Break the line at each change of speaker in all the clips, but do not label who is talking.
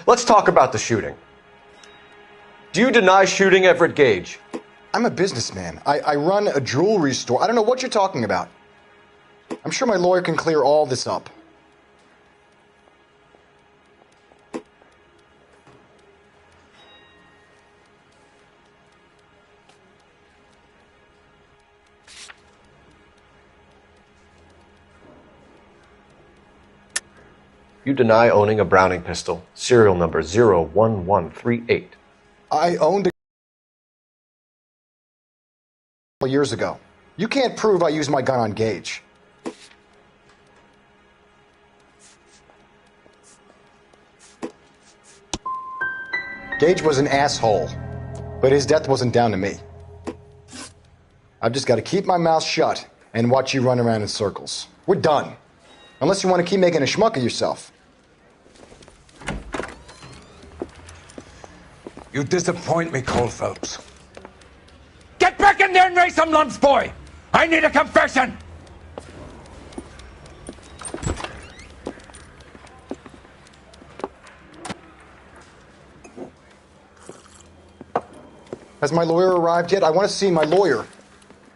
Let's talk about the shooting. Do you deny shooting Everett Gage?
I'm a businessman. I run a jewelry store. I don't know what you're talking about. I'm sure my lawyer can clear all this up.
You deny owning a Browning pistol, serial number 01138.
I owned a couple years ago. You can't prove I used my gun on Gage. Gage was an asshole, but his death wasn't down to me. I've just got to keep my mouth shut and watch you run around in circles. We're done. Unless you want to keep making a schmuck of yourself.
You disappoint me, Cole Phelps. Get back in there and raise some lumps, boy! I need a confession!
Has my lawyer arrived yet? I want to see my lawyer.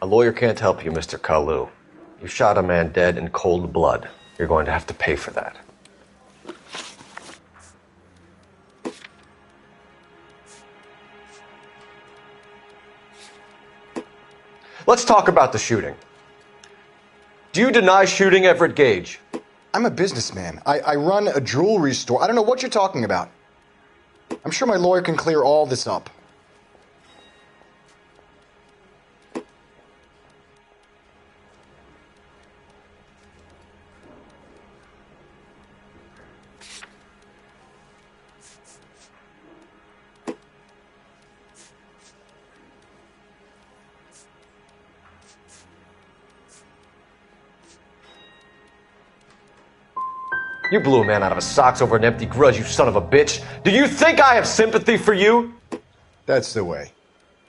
A lawyer can't help you, Mr. Kalu. You shot a man dead in cold blood. You're going to have to pay for that. Let's talk about the shooting. Do you deny shooting Everett Gage?
I'm a businessman. I run a jewelry store. I don't know what you're talking about. I'm sure my lawyer can clear all this up.
You blew a man out of his socks over an empty grudge, you son of a bitch. Do you think I have sympathy for you?
That's the way.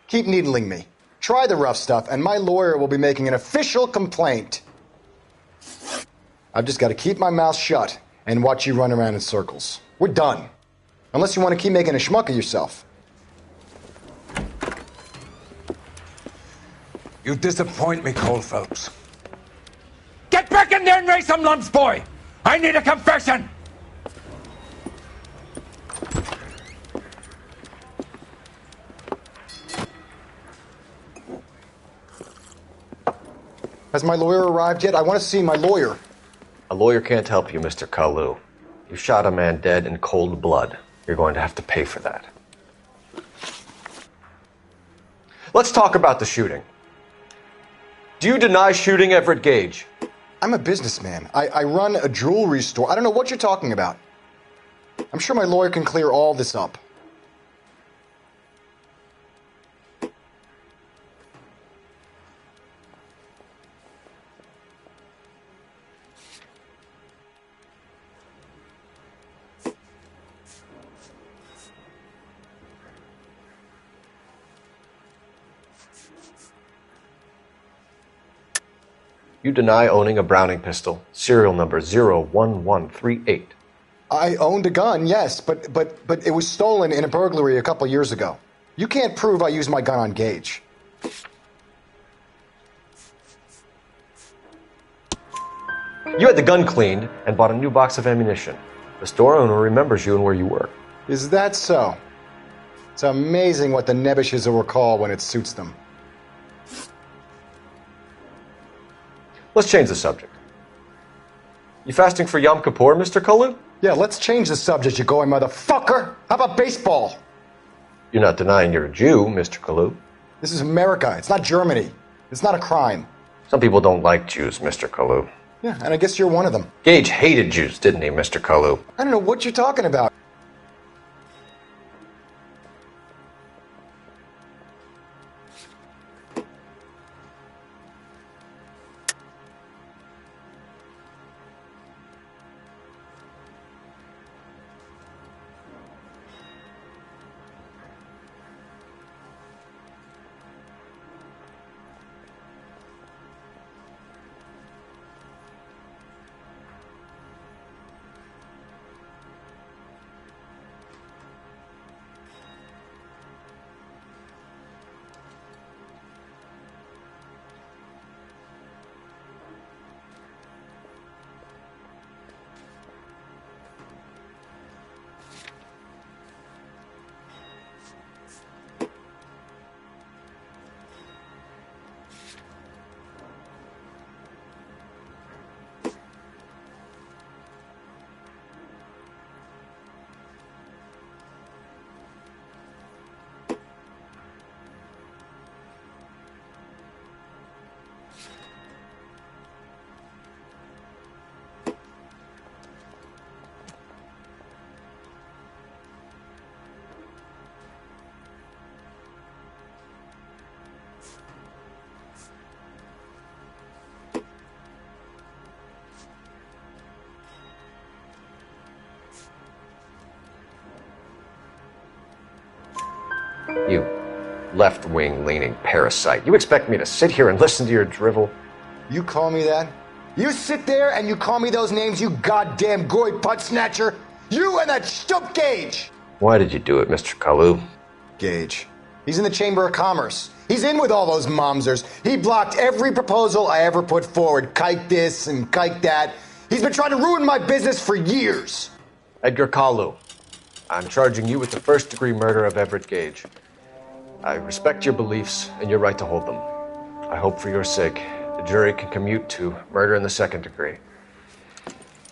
Keep needling me. Try the rough stuff, and my lawyer will be making an official complaint. I've just got to keep my mouth shut and watch you run around in circles. We're done. Unless you want to keep making a schmuck of yourself.
You disappoint me, Cole Phelps. Get back in there and raise some lumps, boy! I need a confession!
Has my lawyer arrived yet? I want to see my lawyer.
A lawyer can't help you, Mr. Kalu. You shot a man dead in cold blood. You're going to have to pay for that. Let's talk about the shooting. Do you deny shooting Everett Gage?
I'm a businessman. I run a jewelry store. I don't know what you're talking about. I'm sure my lawyer can clear all this up.
You deny owning a Browning pistol, serial number 01138.
I owned a gun, yes, but it was stolen in a burglary a couple years ago. You can't prove I used my gun on Gage.
You had the gun cleaned and bought a new box of ammunition. The store owner remembers you and where you were.
Is that so? It's amazing what the nebbishes will recall when it suits them.
Let's change the subject. You fasting for Yom Kippur, Mr. Kalu?
Yeah, let's change the subject, you going motherfucker. How about baseball?
You're not denying you're a Jew, Mr. Kalu.
This is America. It's not Germany. It's not a crime.
Some people don't like Jews, Mr. Kalu.
Yeah, and I guess you're one of them.
Gage hated Jews, didn't he, Mr. Kalu?
I don't know what you're talking about.
You left-wing leaning parasite. You expect me to sit here and listen to your drivel?
You call me that? You sit there and you call me those names, you goddamn goy putt snatcher? You and that stup Gage!
Why did you do it, Mr. Kalu?
Gage. He's in the Chamber of Commerce. He's in with all those momsers. He blocked every proposal I ever put forward. Kike this and kike that. He's been trying to ruin my business for years.
Edgar Kalu, I'm charging you with the first-degree murder of Everett Gage. I respect your beliefs and your right to hold them. I hope for your sake the jury can commute to murder in the second degree.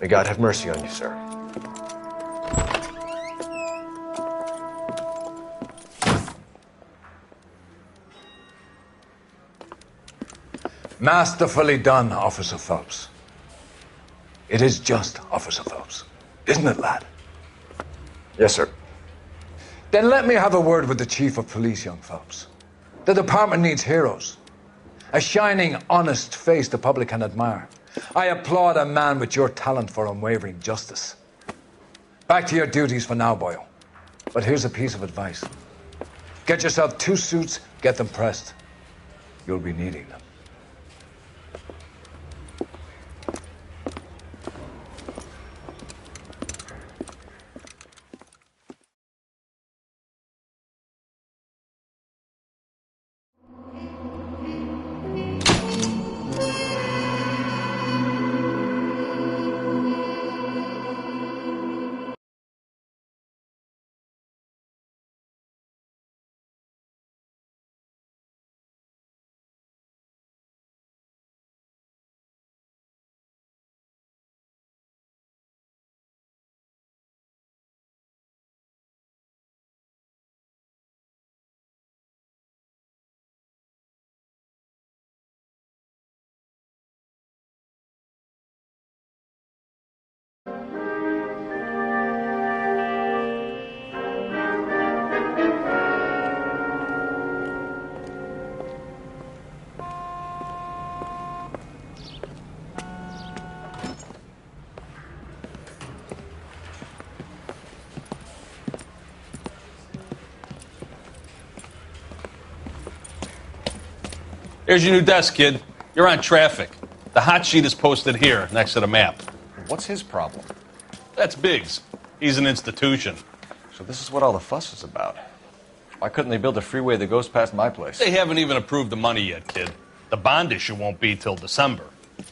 May God have mercy on you, sir.
Masterfully done, Officer Phelps. It is just, Officer Phelps. Isn't it, lad?
Yes, sir.
Then let me have a word with the Chief of Police, young Phelps. The department needs heroes. A shining, honest face the public can admire. I applaud a man with your talent for unwavering justice. Back to your duties for now, boyo. But here's a piece of advice. Get yourself 2 suits, get them pressed. You'll be needing them.
Here's your new desk, kid. You're on traffic. The hot sheet is posted here, next to the map.
What's his problem?
That's Biggs. He's an institution.
So this is what all the fuss is about. Why couldn't they build a freeway that goes past my place?
They haven't even approved the money yet, kid. The bond issue won't be till December.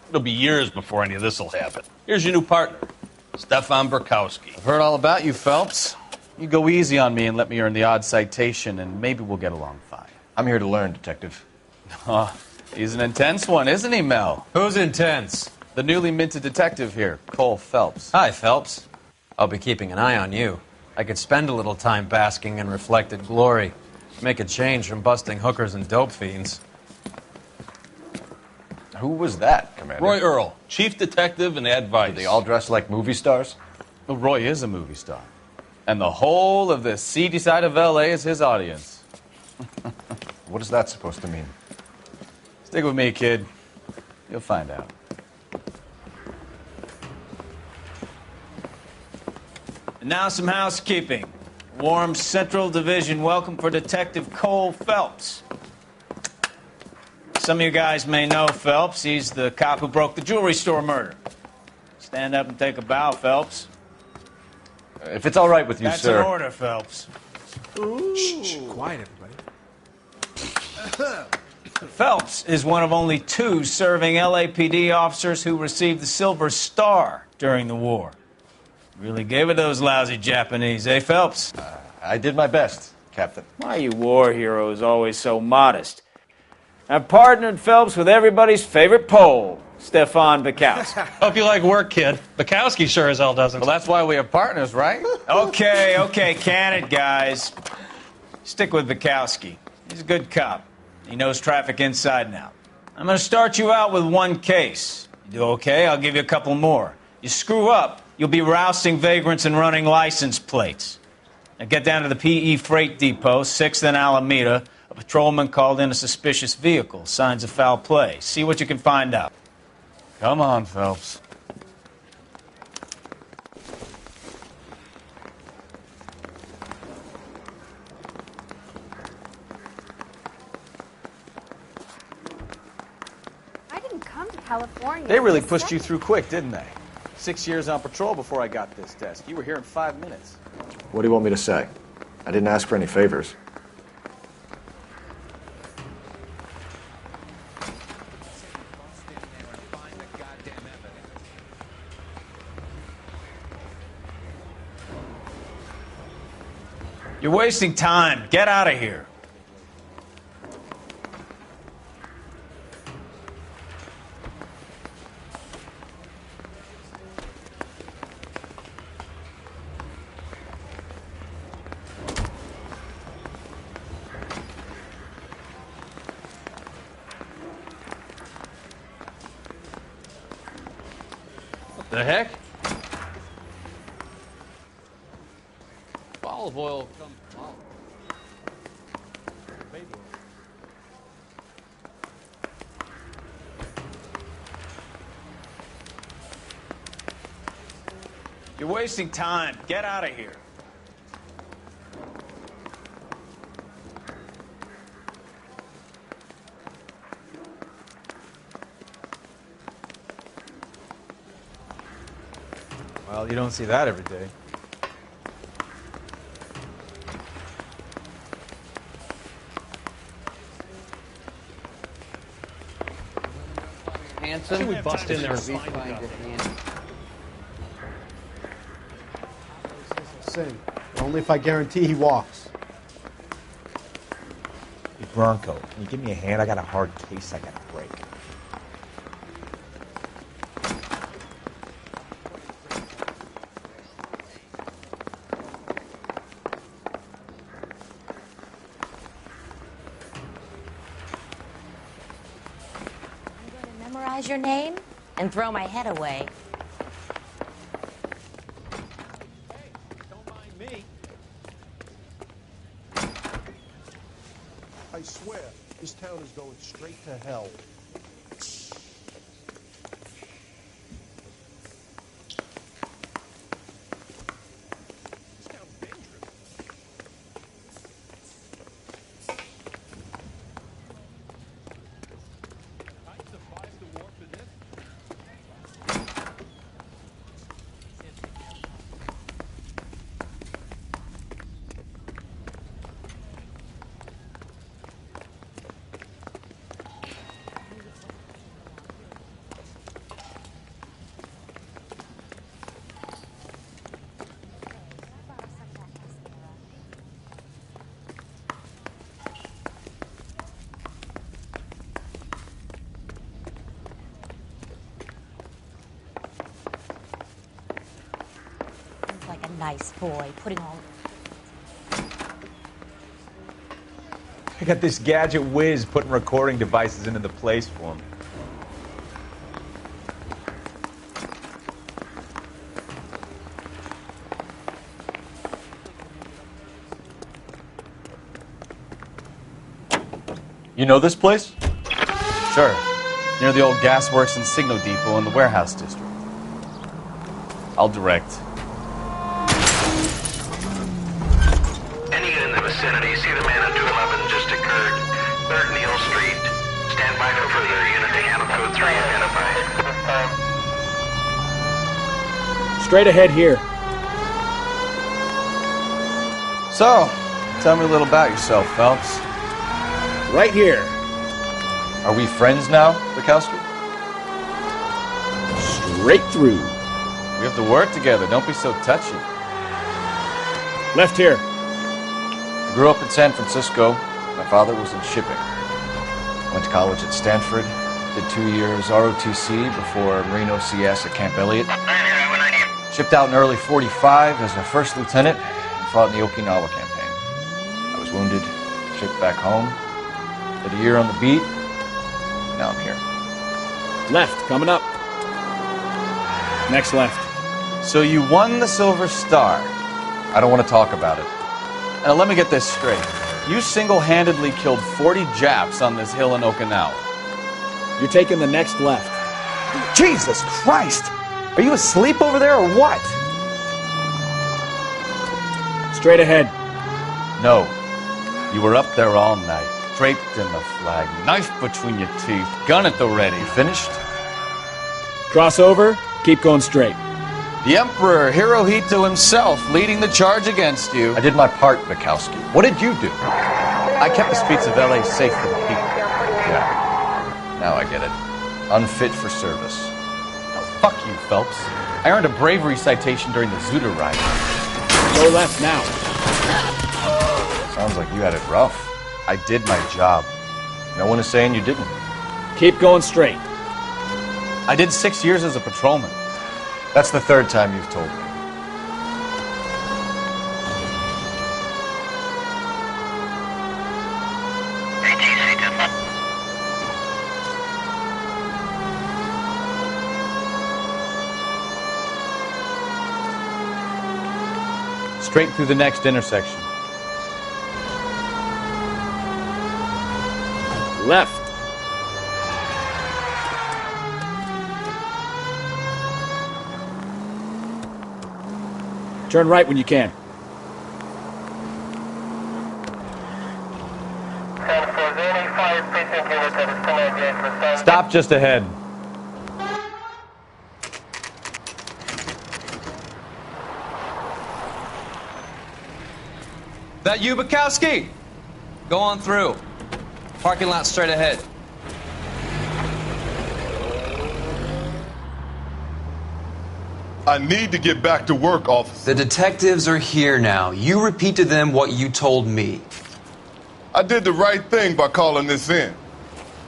It'll be years before any of this will happen. Here's your new partner, Stefan Burkowski.
I've heard all about you, Phelps. You go easy on me and let me earn the odd citation, and maybe we'll get along fine.
I'm here to learn, Detective.
Oh, he's an intense one, isn't he, Mel?
Who's intense?
The newly minted detective here, Cole Phelps.
Hi, Phelps. I'll be keeping an eye on you. I could spend a little time basking in reflected glory. Make a change from busting hookers and dope fiends.
Who was that, Commander?
Roy Earl, chief detective and advice.
Did they all dress like movie stars?
Well, Roy is a movie star. And the whole of the seedy side of L.A. is his audience.
What is that supposed to mean?
Stick with me, kid. You'll find out.
And now some housekeeping. Warm Central Division welcome for Detective Cole Phelps. Some of you guys may know Phelps. He's the cop who broke the jewelry store murder. Stand up and take a bow, Phelps.
If it's all right with you,
That's
sir.
an order, Phelps.
Shh, quiet, everybody.
Phelps is one of only 2 serving LAPD officers who received the Silver Star during the war. Really gave it those lousy Japanese, eh, Phelps?
I did my best, Captain.
Why are you war heroes always so modest? I've partnered Phelps with everybody's favorite Pole, Stefan Burkowski.
Hope you like work, kid. Bukowski sure as hell doesn't.
Well, that's why we have partners, right?
Okay, can it, guys. Stick with Burkowski. He's a good cop. He knows traffic inside and out. I'm going to start you out with 1 case. You do okay, I'll give you a couple more. You screw up, you'll be rousting vagrants and running license plates. Now get down to the PE Freight Depot, 6th and Alameda. A patrolman called in a suspicious vehicle. Signs of foul play. See what you can find out.
Come on, Phelps.
California.
They really pushed you through quick, didn't they? 6 years on patrol before I got this desk. You were here in 5 minutes.
What do you want me to say? I didn't ask for any favors.
You're wasting time. Get out of here.
What the heck? Olive oil comes from olive. Baby oil.
You're wasting time. Get out of here.
Well, you don't see that every day.
Should we bust in there and find
Sing. Only if I guarantee he walks.
Hey, Bronco, can you give me a hand? I got a hard case I gotta break.
Memorize your name and throw my head away.
I swear, this town is going straight to hell.
Like a nice boy, putting all...
I got this gadget whiz putting recording devices into the place for him.
You know this place?
Sure. Near the old gasworks and signal depot in the warehouse district. I'll direct.
Any in the vicinity, see the man at 211 just occurred. 3rd Neal Street. Stand by for further. Unit to handle code 3 identified.
Straight ahead here.
So, tell me a little about yourself, Phelps.
Right here.
Are we friends now, Bukowski?
Straight through.
We have to work together. Don't be so touchy.
Left here.
I grew up in San Francisco. My father was in shipping. Went to college at Stanford. Did 2 years ROTC before Marine OCS at Camp Elliott. Shipped out in early 45 as a first lieutenant and fought in the Okinawa campaign. I was wounded, shipped back home. Did a year on the beat. Now I'm here.
Left, coming up. Next left.
So you won the Silver Star.
I don't want to talk about it.
Now let me get this straight. You single-handedly killed 40 Japs on this hill in Okinawa.
You're taking the next left.
Jesus Christ! Are you asleep over there or what?
Straight ahead.
No. You were up there all night, draped in the flag, knife between your teeth, gun at the ready.
You finished?
Cross over, keep going straight.
The Emperor Hirohito himself leading the charge against you.
I did my part, Bukowski. What did you do?
I kept the streets of LA safe for the people.
Yeah. Now I get it. Unfit for service.
Oh, fuck you, Phelps. I earned a bravery citation during the Zuda riot.
Go left now.
Sounds like you had it rough.
I did my job.
No one is saying you didn't.
Keep going straight.
I did 6 years as a patrolman.
That's the third time you've told me.
Straight through the next intersection.
Left. Turn right when you can.
Stop just ahead.
That you, Bukowski? Go on through. Parking lot straight ahead.
I need to get back to work, officer.
The detectives are here now. You repeat to them what you told me.
I did the right thing by calling this in.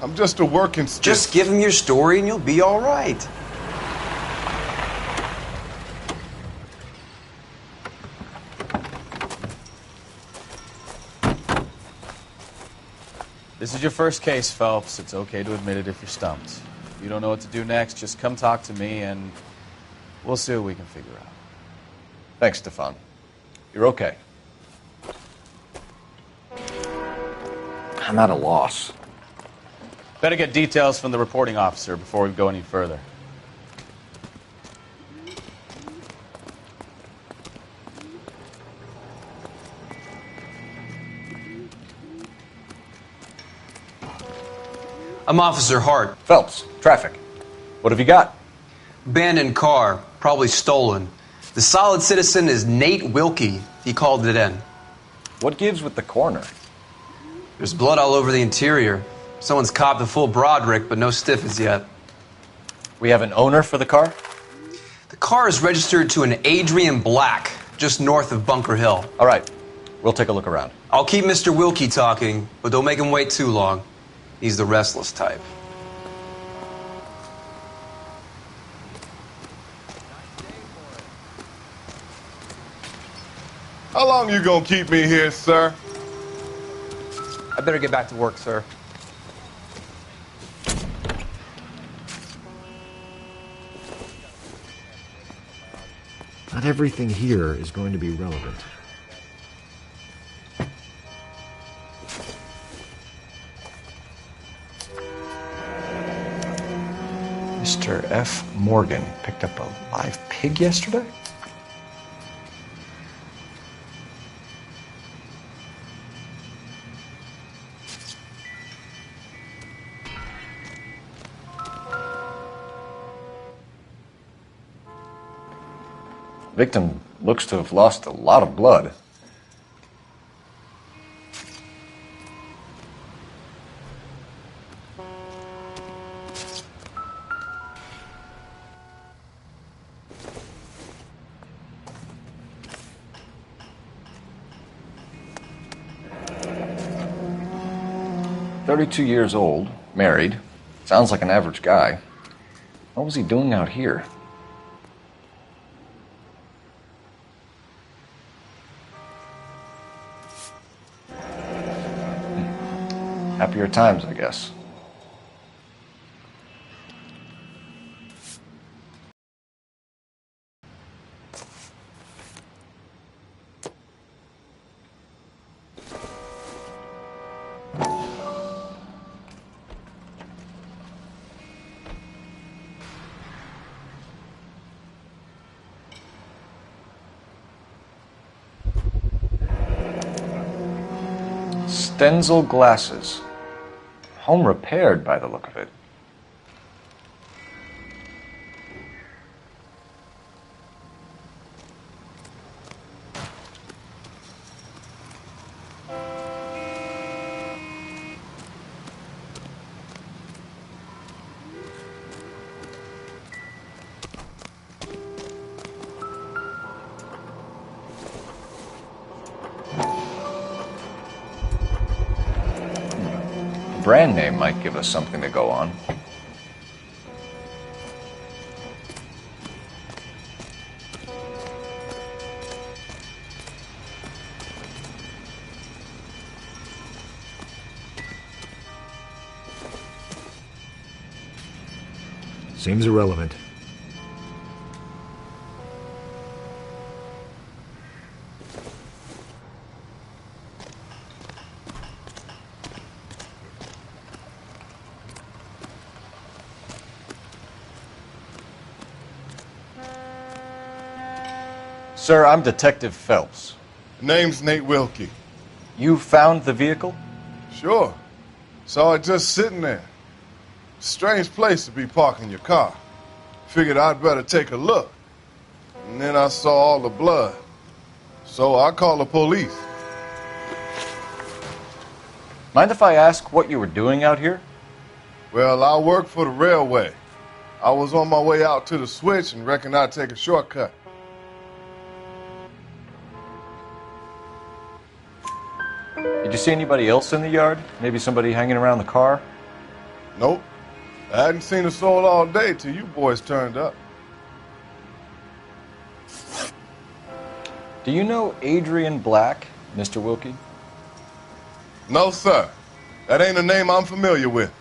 I'm just a working stiff.
Just give them your story and you'll be all right.
This is your first case, Phelps. It's okay to admit it if you're stumped. If you don't know what to do next, just come talk to me and we'll see what we can figure out.
Thanks, Stefan. You're okay. I'm at a loss.
Better get details from the reporting officer before we go any further.
I'm Officer Hart.
Phelps, traffic. What have you got?
Abandoned car, probably stolen. The solid citizen is Nate Wilkie. He called it in.
What gives with the coroner?
There's blood all over the interior. Someone's copped a full Broderick, but no stiff as yet.
We have an owner for the car?
The car is registered to an Adrian Black, just north of Bunker Hill.
All right. We'll take a look around.
I'll keep Mr. Wilkie talking, but don't make him wait too long. He's the restless type.
How long you gonna keep me here, sir?
I better get back to work, sir.
Not everything here is going to be relevant.
Mr. F. Morgan picked up a live pig yesterday?
Victim looks to have lost a lot of blood. "32 years old, married. Sounds like an average guy. What was he doing out here?" Happier times, I guess. Stenzel glasses. Home repaired by the look of it. brand name might give us something to go on.
Seems irrelevant.
Sir, I'm Detective Phelps.
Name's Nate Wilkie.
You found the vehicle?
Sure. Saw it just sitting there. Strange place to be parking your car. Figured I'd better take a look. And then I saw all the blood. So I called the police.
Mind if I ask what you were doing out here?
Well, I work for the railway. I was on my way out to the switch and reckoned I'd take a shortcut.
Did you see anybody else in the yard? Maybe somebody hanging around the car?
Nope. I hadn't seen a soul all day till you boys turned up.
Do you know Adrian Black, Mr. Wilkie?
No, sir. That ain't a name I'm familiar with.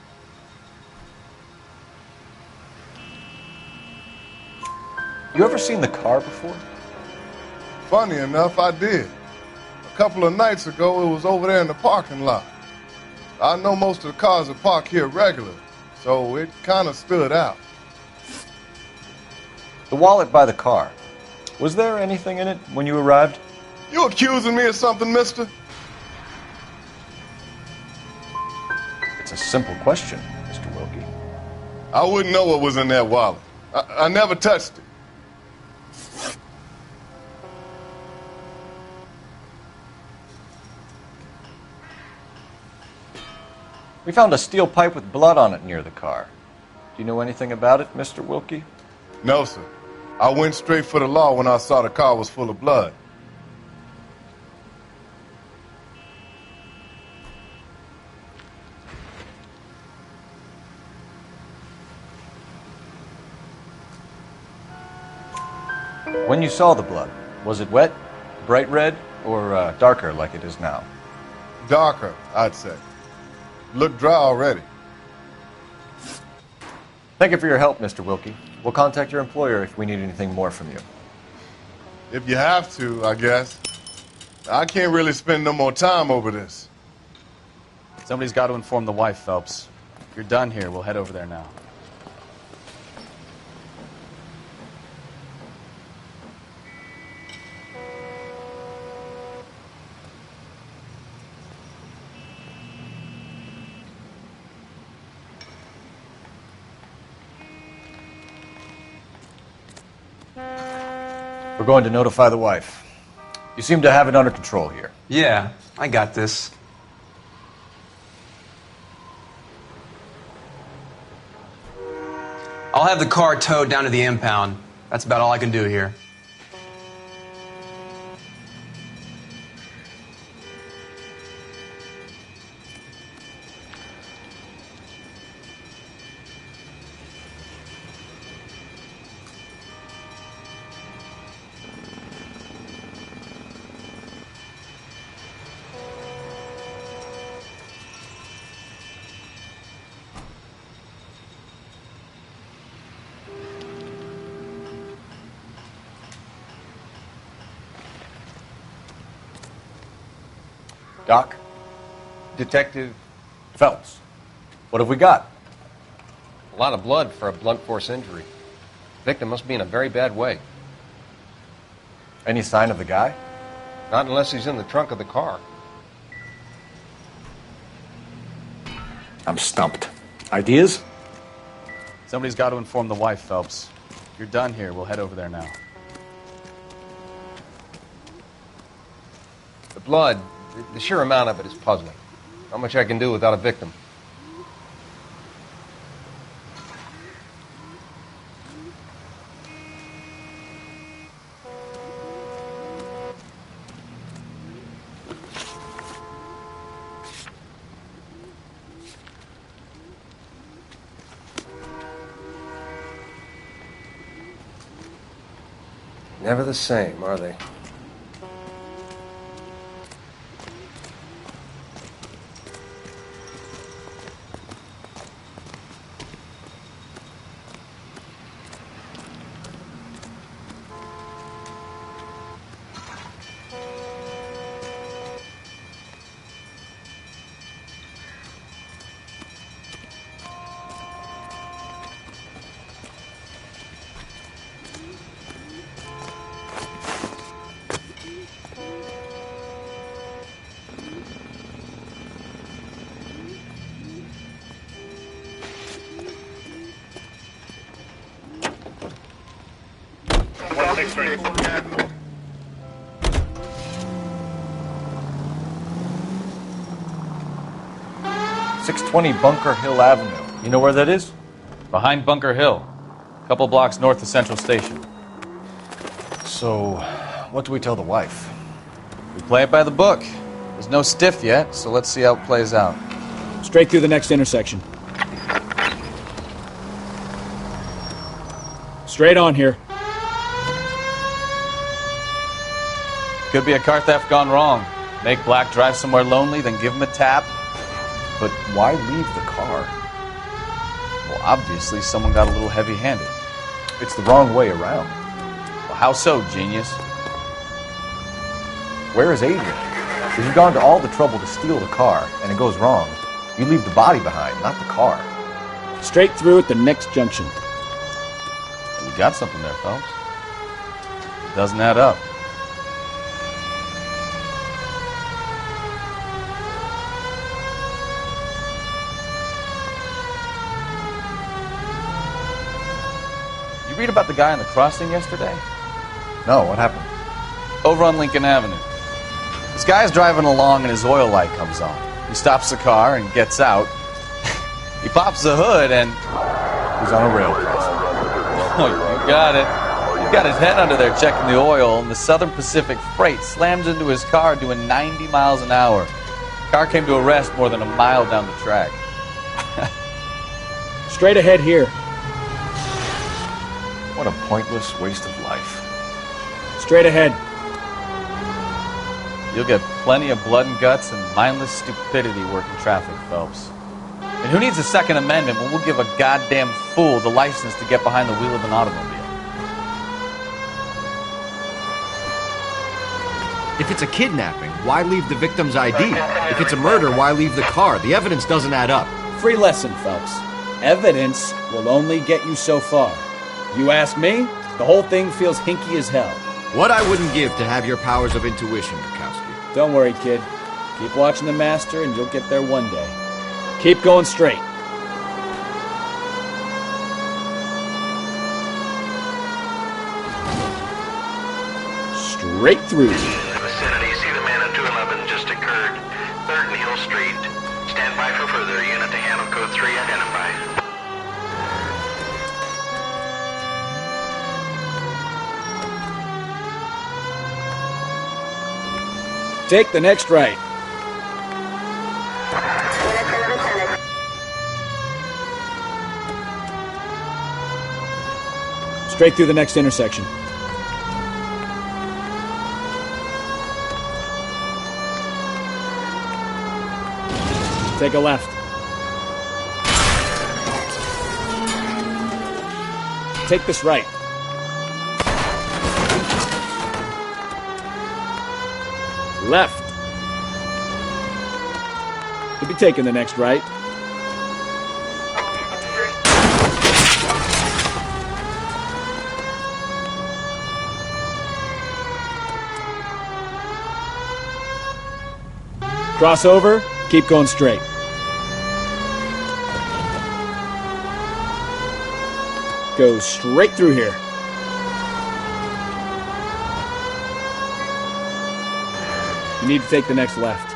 You ever seen the car before?
Funny enough, I did. A couple of nights ago, it was over there in the parking lot. I know most of the cars are parked here regular, so it kind of stood out.
The wallet by the car. Was there anything in it when you arrived?
You accusing me of something, mister?
It's a simple question, Mr. Wilkie.
I wouldn't know what was in that wallet. I never touched it.
We found a steel pipe with blood on it near the car. Do you know anything about it, Mr. Wilkie?
No, sir. I went straight for the law when I saw the car was full of blood.
When you saw the blood, was it wet, bright red, or darker like it is now?
Darker, I'd say. Looked dry already.
Thank you for your help, Mr. Wilkie. We'll contact your employer if we need anything more from you.
If you have to, I guess. I can't really spend no more time over this.
Somebody's got to inform the wife, Phelps. If you're done here, we'll head over there now.
We're going to notify the wife. You seem to have it under control here.
Yeah, I got this. I'll have the car towed down to the impound. That's about all I can do here.
Doc?
Detective
Phelps. What have we got?
A lot of blood for a blunt force injury. Victim must be in a very bad way.
Any sign of the guy?
Not unless he's in the trunk of the car.
I'm stumped. Ideas?
Somebody's got to inform the wife, Phelps. If you're done here, we'll head over there now.
The blood, the sheer amount of it is puzzling. Not much I can do without a victim. Never the same, are they?
.620 Bunker Hill Avenue. You know where that is?
Behind Bunker Hill. A couple blocks north of Central Station.
So, what do we tell the wife?
We play it by the book. There's no stiff yet, so let's see how it plays out.
Straight through the next intersection. Straight on here.
Could be a car theft gone wrong. Make Black drive somewhere lonely, then give him a tap.
But why leave the car?
Well, obviously someone got a little heavy-handed.
It's the wrong way around.
Well, how so, genius?
Where is Adrian? If you've gone to all the trouble to steal the car, and it goes wrong, you leave the body behind, not the car.
Straight through at the next junction.
We got something there, Phelps. It doesn't add up. You read about the guy on the crossing yesterday?
No, what happened?
Over on Lincoln Avenue. This guy's driving along and his oil light comes on. He stops the car and gets out. He pops the hood and...
he's on a rail crossing.
Oh, you got it. He's got his head under there checking the oil, and the Southern Pacific Freight slams into his car doing 90 miles an hour. The car came to a rest more than a mile down the track.
Straight ahead here.
What a pointless waste of life.
Straight ahead.
You'll get plenty of blood and guts and mindless stupidity working traffic, Phelps. And who needs a Second Amendment when we'll give a goddamn fool the license to get behind the wheel of an automobile?
If it's a kidnapping, why leave the victim's ID? If it's a murder, why leave the car? The evidence doesn't add up.
Free lesson, Phelps. Evidence will only get you so far. You ask me, the whole thing feels hinky as hell.
What I wouldn't give to have your powers of intuition, Bukowski.
Don't worry, kid. Keep watching the master and you'll get there one day. Keep going straight. Straight through.
In the vicinity, see the man at 211 just occurred. 3rd Neal Street. Stand by for further. Unit to handle code 3 identified.
Take the next right. Straight through the next intersection. Take a left. Take this right. Left. You'll be taking the next right. Cross over, keep going straight. Go straight through here. You need to take the next left.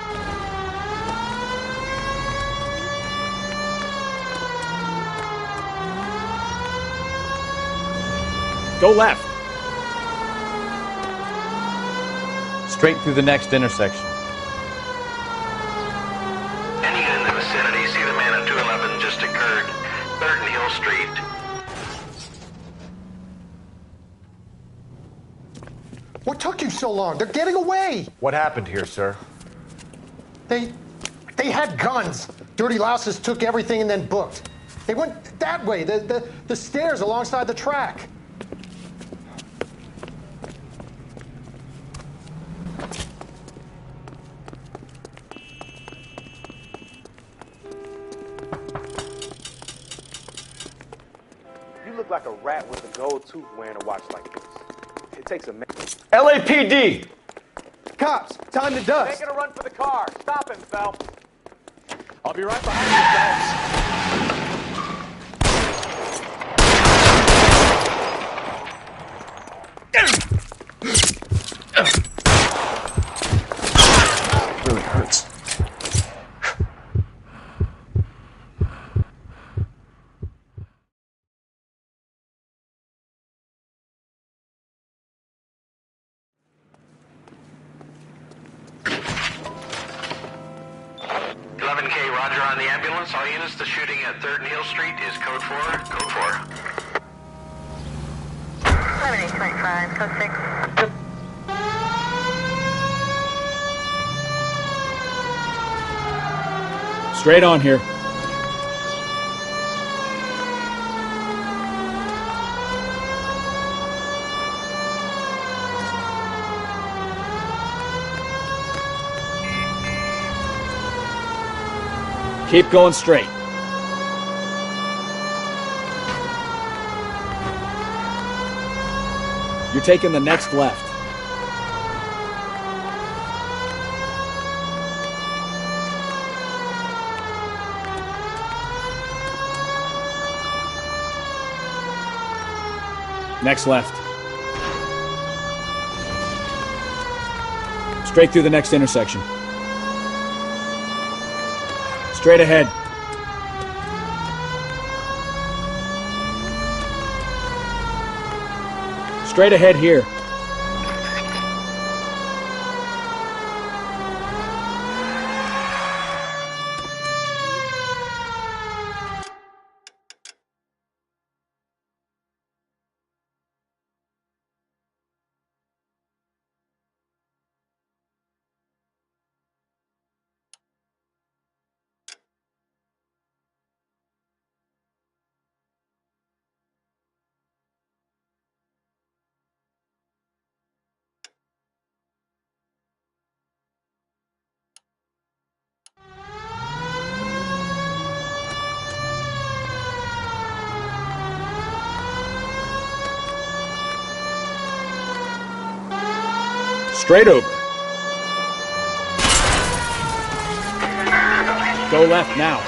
Go left.
Straight through the next intersection.
Any in the vicinity, see the man at 211 just occurred. 3rd Neal Street.
so long? They're getting away.
What happened here, sir?
They had guns. Dirty louses took everything and then booked. They went that way, the stairs alongside the track.
You look like a rat with a gold tooth wearing a watch like this. It takes a man.
LAPD! Cops, time to dust.
Making a run for the car. Stop him, Phelps. I'll be right behind you, Phelps.
Really hurts.
Roger on the ambulance. All units, the shooting at 3rd Neal Street is code 4. Code 4.
7825, code 6.
Straight on here. Keep going straight. You're taking the next left. Next left. Straight through the next intersection. Straight ahead. Straight ahead here. Straight over. Go left now.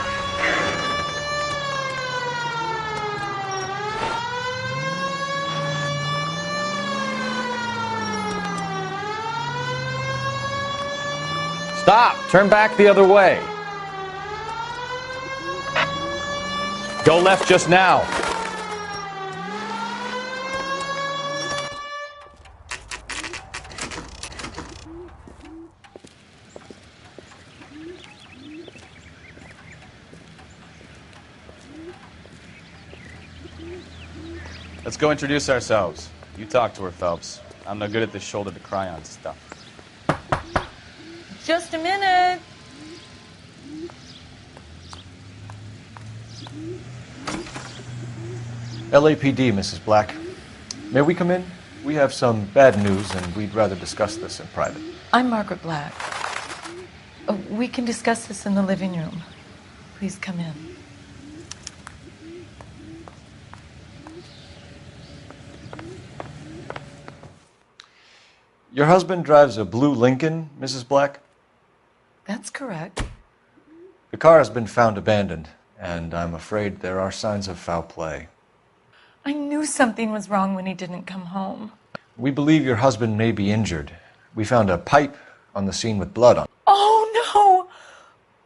Stop! Turn back the other way. Go left just now. Let's go introduce ourselves. You talk to her, Phelps. I'm no good at this shoulder to cry on stuff.
Just a minute.
LAPD, Mrs. Black. May we come in? We have some bad news, and we'd rather discuss this in private.
I'm Margaret Black. We can discuss this in the living room. Please come in.
Your husband drives a blue Lincoln, Mrs. Black?
That's correct.
The car has been found abandoned, and I'm afraid there are signs of foul play.
I knew something was wrong when he didn't come home.
We believe your husband may be injured. We found a pipe on the scene with blood on it.
Oh, no!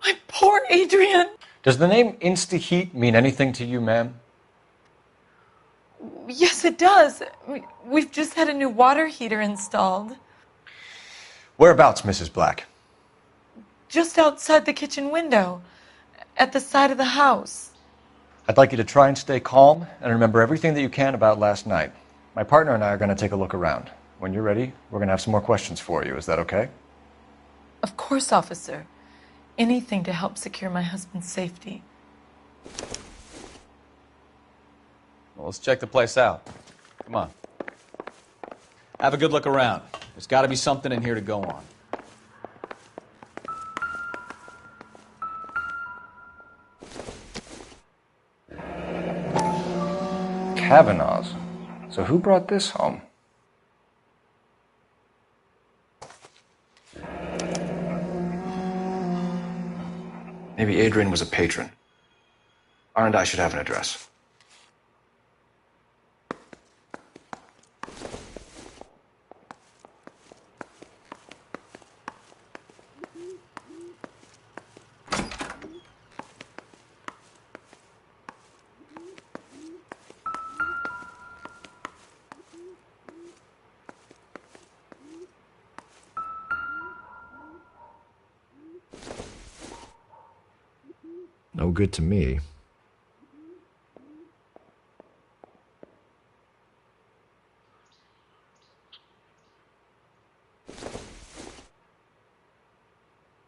My poor Adrian!
Does the name Insta-Heat mean anything to you, ma'am?
Yes, it does. We've just had a new water heater installed.
Whereabouts, Mrs. Black?
Just outside the kitchen window, at the side of the house.
I'd like you to try and stay calm and remember everything that you can about last night. My partner and I are going to take a look around. When you're ready, we're going to have some more questions for you. Is that okay?
Of course, officer. Anything to help secure my husband's safety.
Well, let's check the place out. Come on. Have a good look around. There's got to be something in here to go on.
Kavanaugh's. So who brought this home?
Maybe Adrian was a patron. R&I should have an address.
No good to me.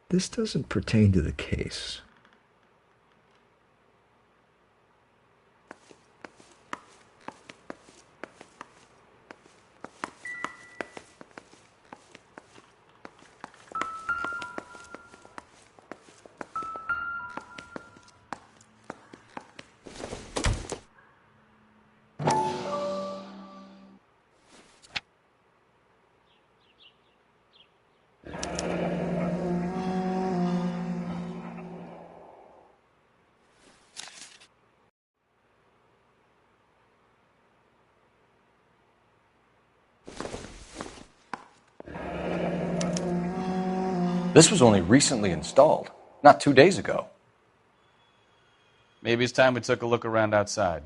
This doesn't pertain to the case.
This was only recently installed, not 2 days ago.
Maybe it's time we took a look around outside.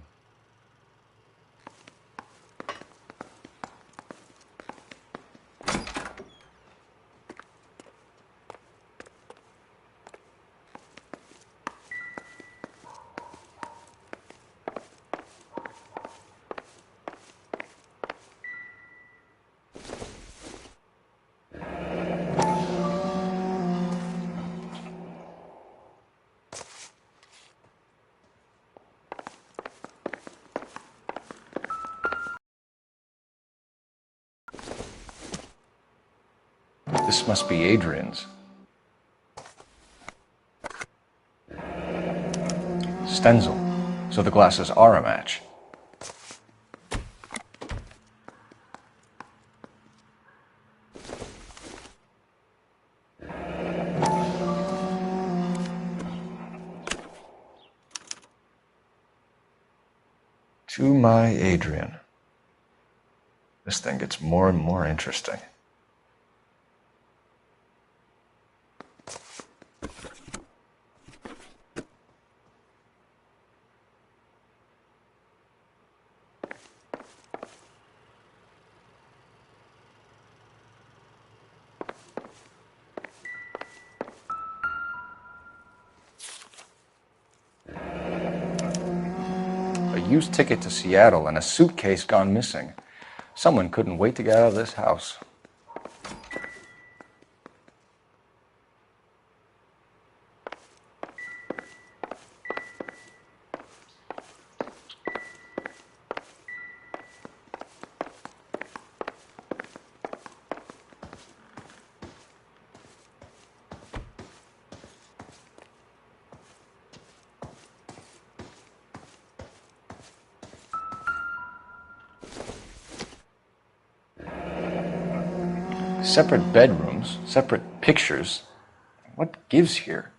This must be Adrian's.
Stenzel. So the glasses are a match. To my Adrian. This thing gets more and more interesting. Used ticket to Seattle and a suitcase gone missing. Someone couldn't wait to get out of this house. Separate bedrooms, separate pictures. What gives here?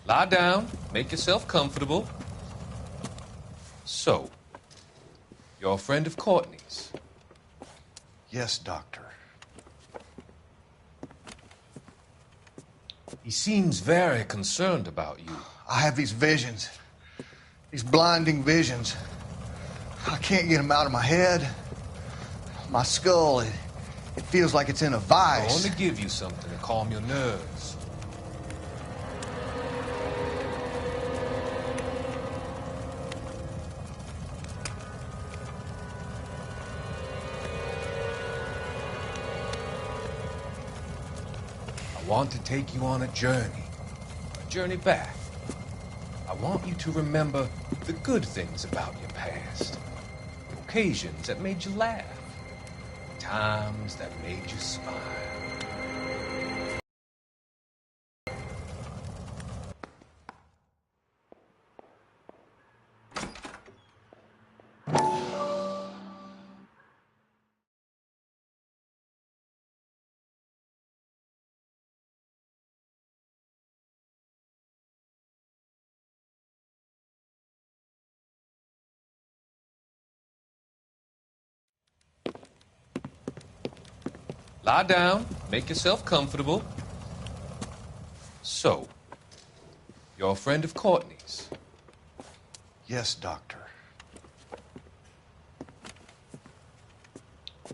Lie down,
Make yourself comfortable. So, you're a friend of Courtney's?
Yes, Doctor.
He seems very concerned about you.
I have these visions. These blinding visions. I can't get them out of my head. My skull, it feels like it's in a vice.
I want to give you something to calm your nerves. I want to take you on a journey back. I want you to remember the good things about your past, the occasions that made you laugh, times that made you smile. Lie down, make yourself comfortable. So, you're a friend of Courtney's?
Yes, Doctor.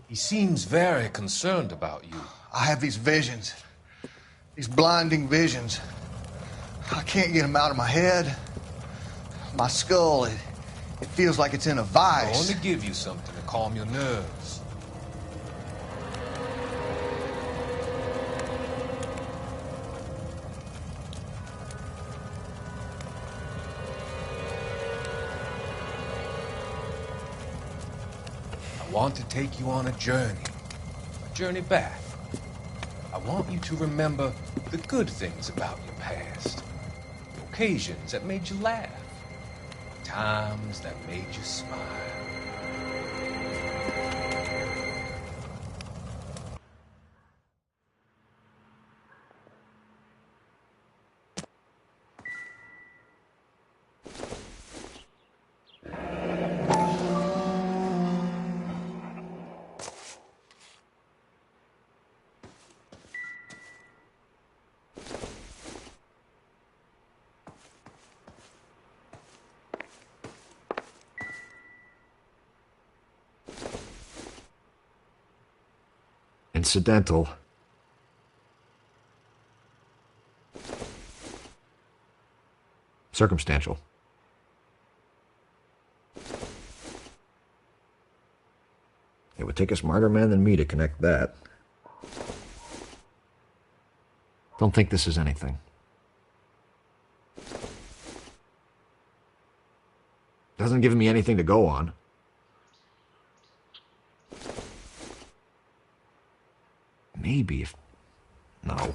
He seems very concerned about you.
I have these visions. These blinding visions. I can't get them out of my head. My skull, it feels like it's in a vice.
I want to give you something to calm your nerves. I want to take you on a journey back. I want you to remember the good things about your past, the occasions that made you laugh, times that made you smile.
Incidental. Circumstantial. It would take a smarter man than me to connect that. Don't think this is anything. Doesn't give me anything to go on. Maybe if... No.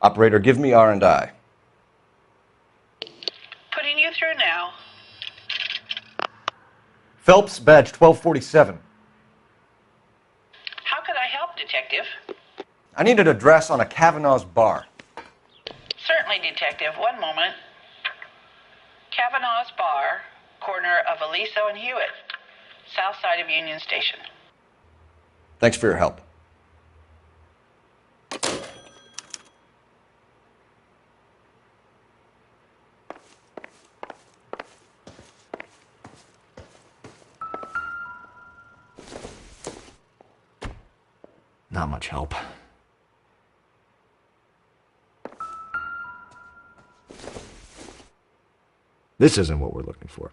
Operator, give me R&I.
Putting you through now.
Phelps, badge 1247.
How could I help, Detective?
I need an address on a Kavanaugh's bar.
Certainly, Detective. One moment. Kavanaugh's Bar, corner of Aliso and Hewitt, south side of Union Station.
Thanks for your help.
Not much help. This isn't what we're looking for.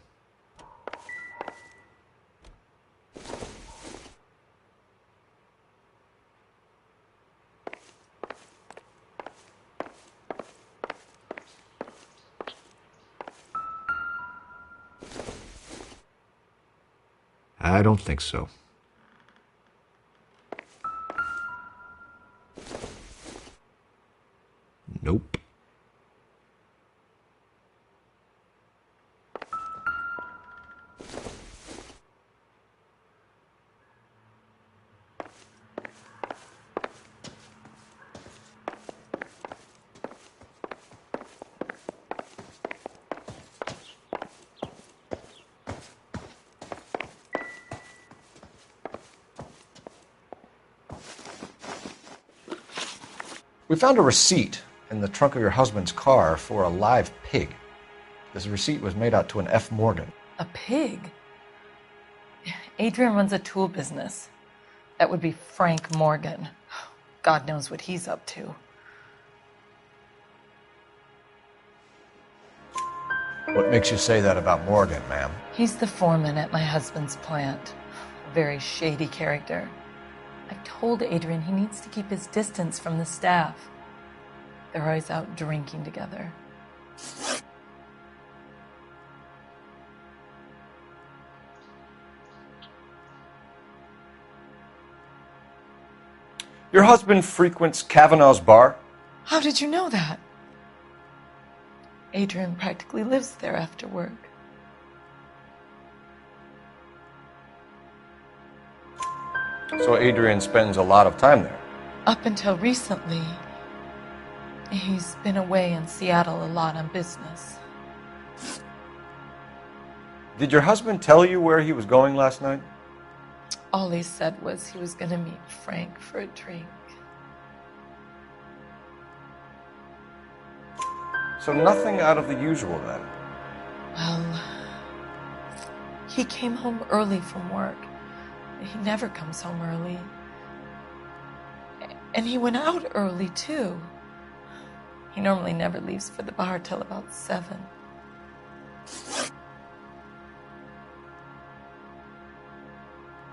I don't think so. Nope.
We found a receipt in the trunk of your husband's car for a live pig. This receipt was made out to an F. Morgan.
A pig? Adrian runs a tool business. That would be Frank Morgan. God knows what he's up to.
What makes you say that about Morgan, ma'am?
He's the foreman at my husband's plant. A very shady character. I've told Adrian he needs to keep his distance from the staff. They're always out drinking together.
Your husband frequents Kavanaugh's bar?
How did you know that? Adrian practically lives there after work.
So Adrian spends a lot of time there?
Up until recently, he's been away in Seattle a lot on business.
Did your husband tell you where he was going last night?
All he said was he was going to meet Frank for a drink.
So nothing out of the usual then?
Well, he came home early from work. He never comes home early. And he went out early, too. He normally never leaves for the bar till about 7.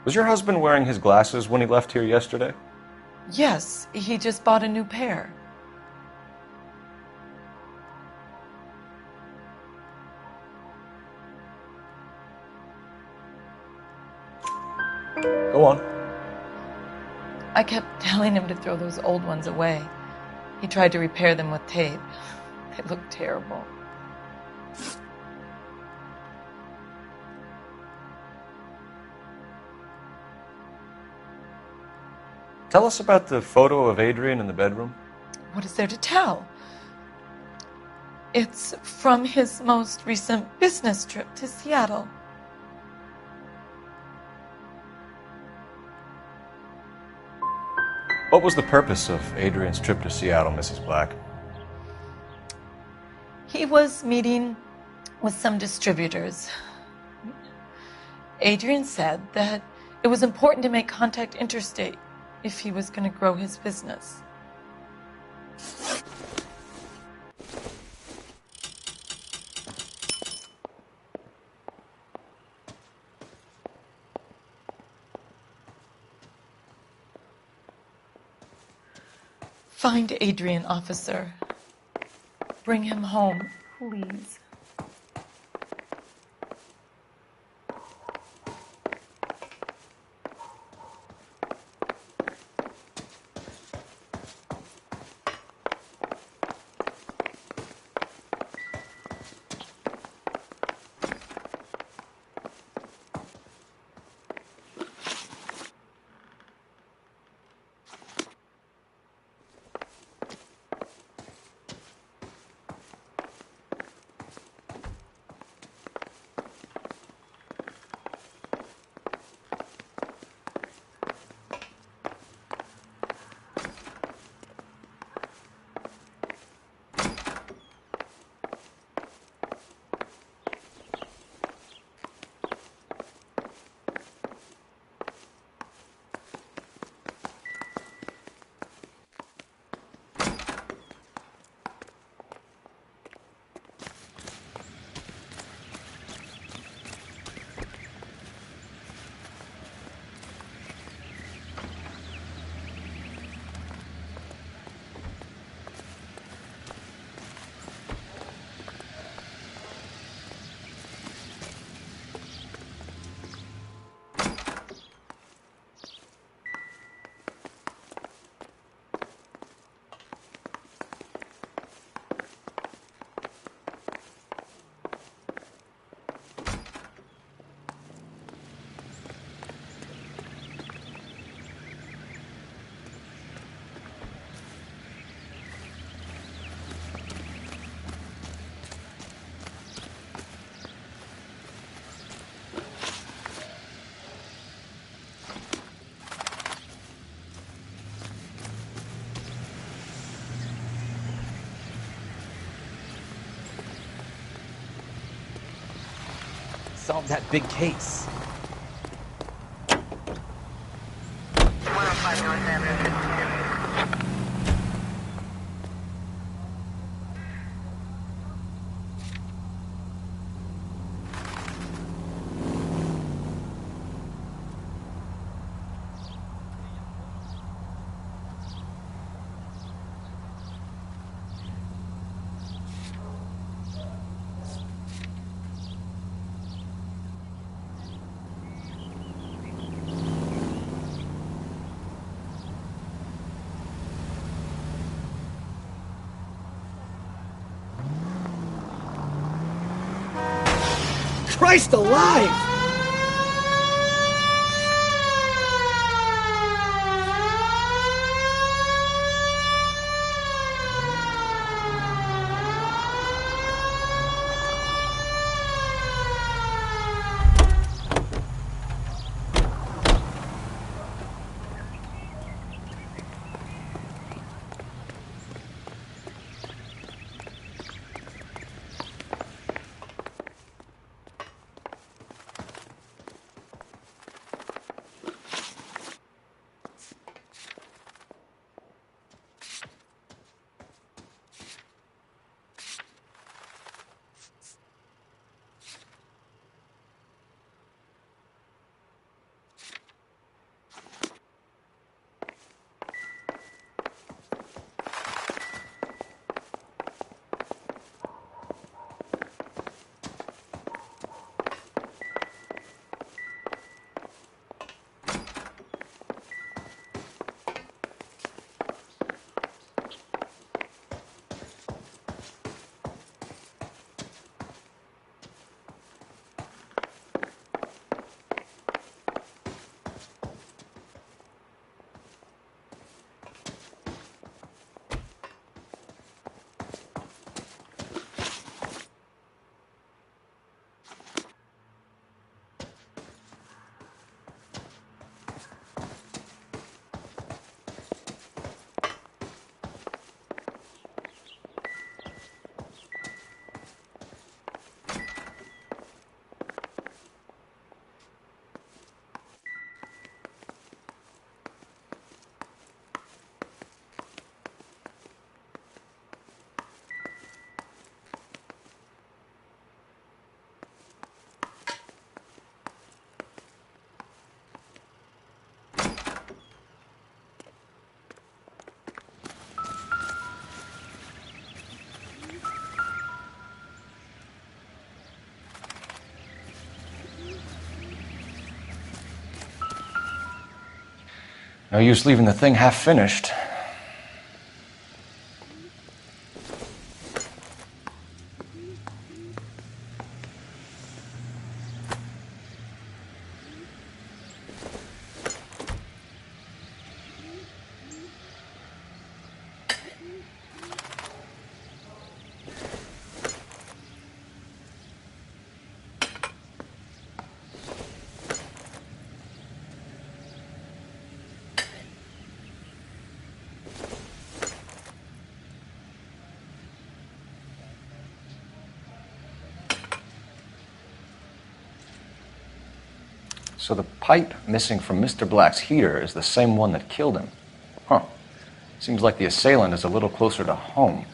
Was your husband wearing his glasses when he left here yesterday?
Yes, he just bought a new pair.
Go on.
I kept telling him to throw those old ones away. He tried to repair them with tape. They looked terrible.
Tell us about the photo of Adrian in the bedroom.
What is there to tell? It's from his most recent business trip to Seattle.
What was the purpose of Adrian's trip to Seattle, Mrs. Black?
He was meeting with some distributors. Adrian said that it was important to make contact interstate if he was going to grow his business. Find Adrian, officer. Bring him home, please.
solve that big case.
105 North Avenue.
Christ alive!
No use leaving the thing half finished. So the pipe missing from Mr. Black's heater is the same one that killed him. Huh. Seems like the assailant is a little closer to home.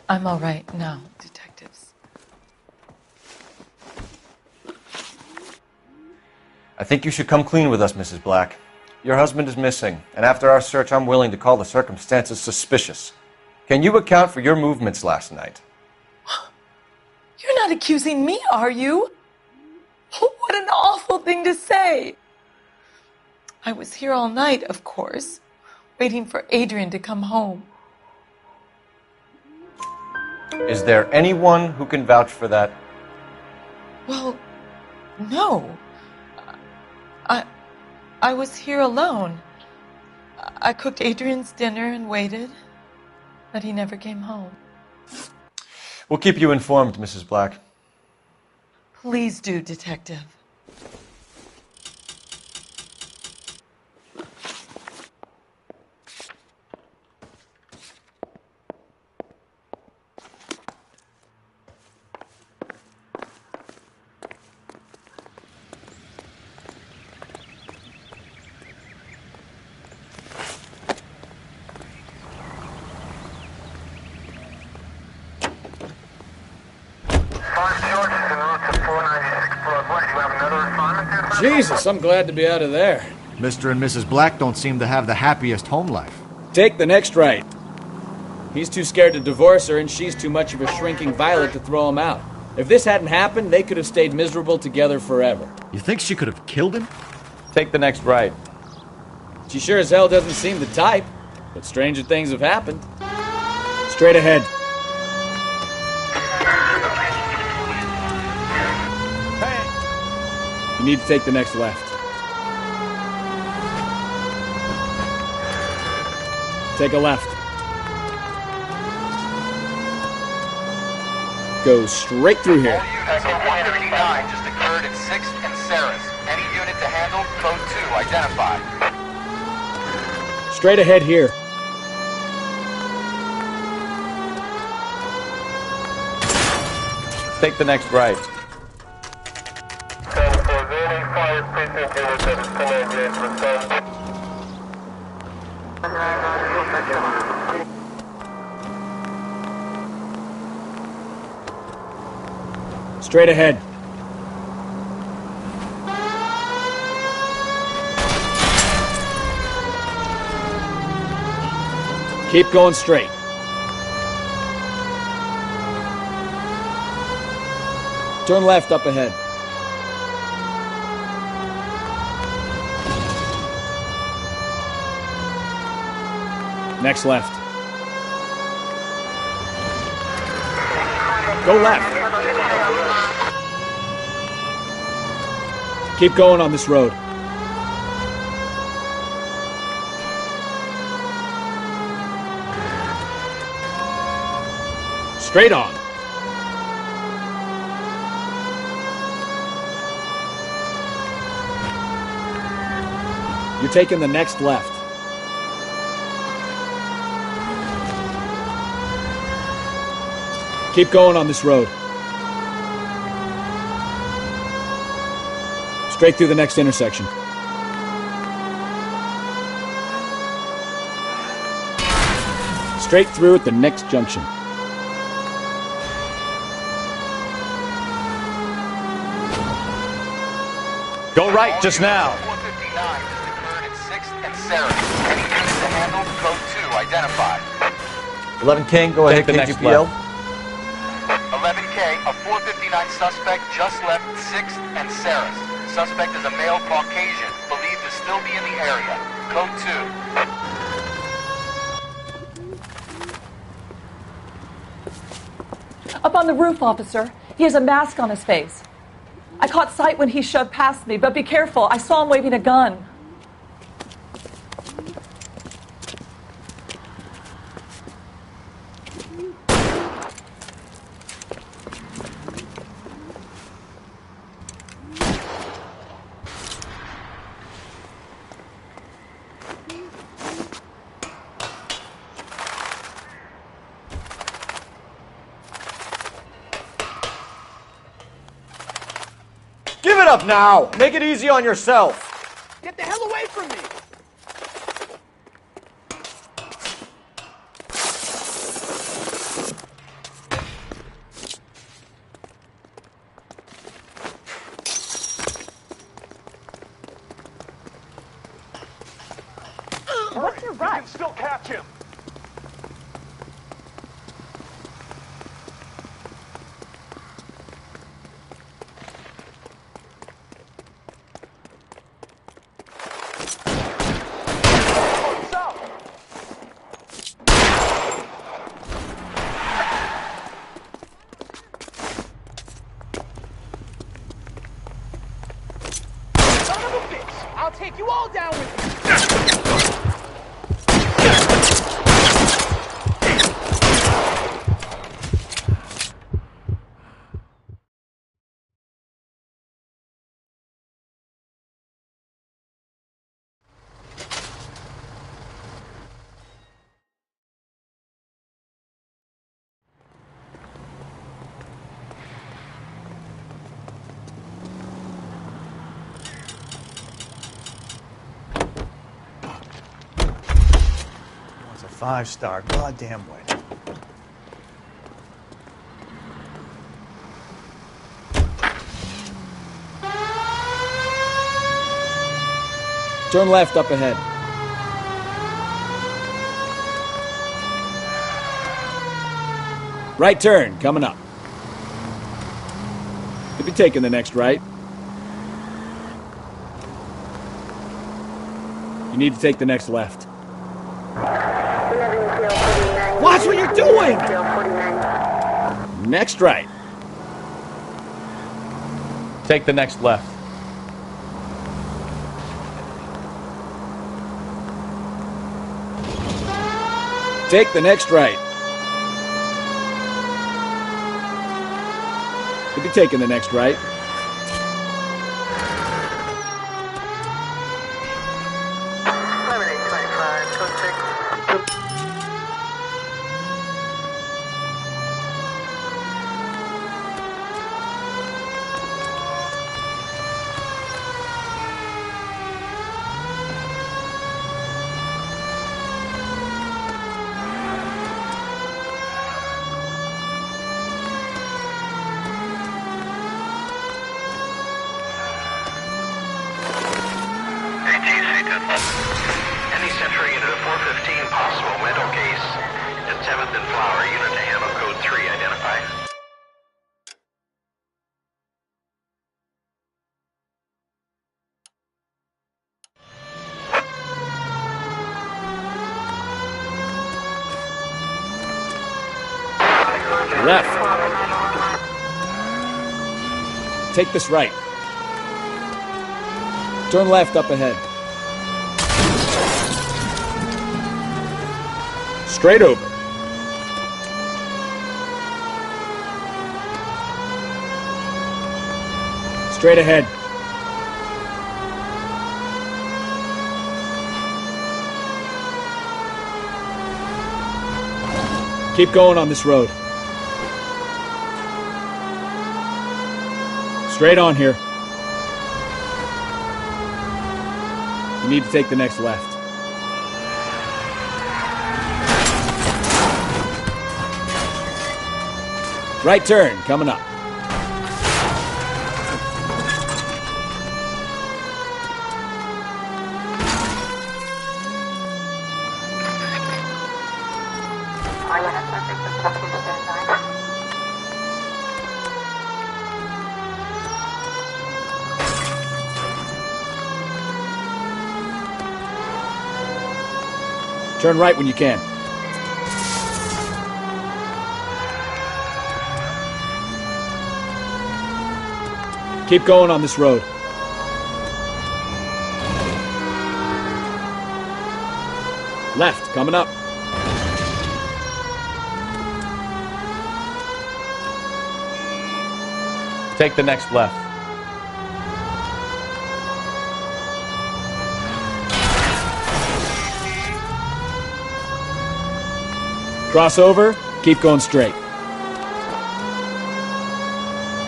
I'm all right now, detectives.
I think you should come clean with us, Mrs. Black. Your husband is missing, and after our search, I'm willing to call the circumstances suspicious. Can you account for your movements last night?
You're not accusing me, are you? What an awful thing to say. I was here all night, of course, waiting for Adrian to come home.
Is there anyone who can vouch for that?
Well, no. I was here alone. I cooked Adrian's dinner and waited, but he never came home.
We'll keep you informed, Mrs. Black.
Please do, Detective.
Jesus, I'm glad to be out of there.
Mr. and Mrs. Black don't seem to have the happiest home life.
Take the next right. He's too scared to divorce her, and she's too much of a shrinking violet to throw him out. If this hadn't happened, they could have stayed miserable together forever.
You think she could have killed him?
Take the next right.
She sure as hell doesn't seem the type, but stranger things have happened. Straight ahead. You need to take the next left. Take a left. Go straight through here.
All units on 159 just occurred at 6th and Sarah's. Any unit to handle, code 2, identify.
Straight ahead here.
Take the next right.
Straight ahead. Keep going straight. Turn left up ahead. Next left. Go left. Keep going on this road. Straight on. You're taking the next left. Keep going on this road. Straight through the next intersection. Straight through at the next junction.
Go right just now.
459 just occurred at 6th and Sarah. Any unit to handle, code 2, identify.
11 King, go ahead, KGPL.
11K, a 459 suspect just left 6th and Sarah's. Suspect is a male Caucasian, believed to still be in the area. Code
2. Up on the roof, officer. He has a mask on his face. I caught sight when he shoved past me, but be careful. I saw him waving a gun.
Give it up now! Make it easy on yourself!
Get the hell away from me! still catch him.
I'll take you all down with me.
It's a 5-star, goddamn way.
Turn left up ahead. Right turn, coming up. You'll be taking the next right. You need to take the next left.
Watch what you're doing!
Next right.
Take the next left.
Take the next right. You'll be taking the next right.
Any Century unit of 415 possible mental case at 7th and Flower. Unit to handle code 3 identified.
Left. Take this right. Turn left up ahead. Straight over. Straight ahead. Keep going on this road. Straight on here. You need to take the next left. Right turn, coming up. Turn right when you can. Keep going on this road. Left, coming up.
Take the next left.
Cross over, keep going straight.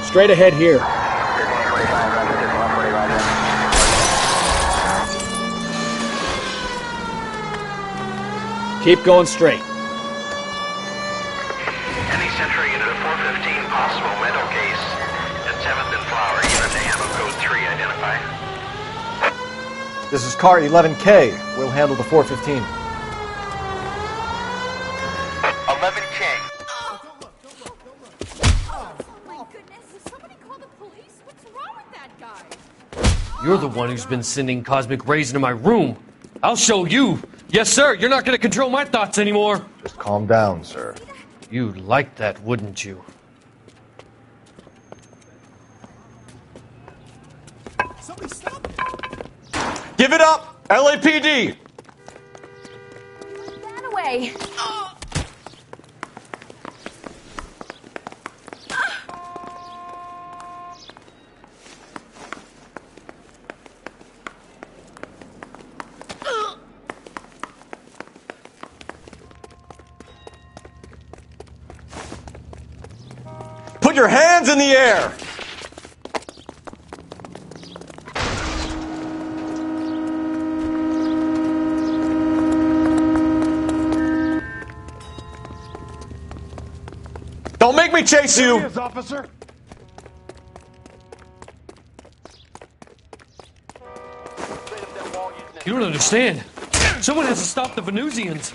Straight ahead here. Keep going straight.
Any Century unit of 415 possible mental case at 7th and Flower. Unit to handle code 3 identified.
This is car 11K. We'll handle the 415.
somebody call the police? What's wrong with that guy?
You're the one who's been sending cosmic rays into my room. I'll show you. Yes, sir. You're not going to control my thoughts anymore.
Just calm down, sir.
You'd like that, wouldn't you?
Somebody stop it!
Give it up! LAPD!
That away.
Put your hands in the air! Don't make me chase you!
Yes, officer.
You don't understand. Someone has to stop the Venusians.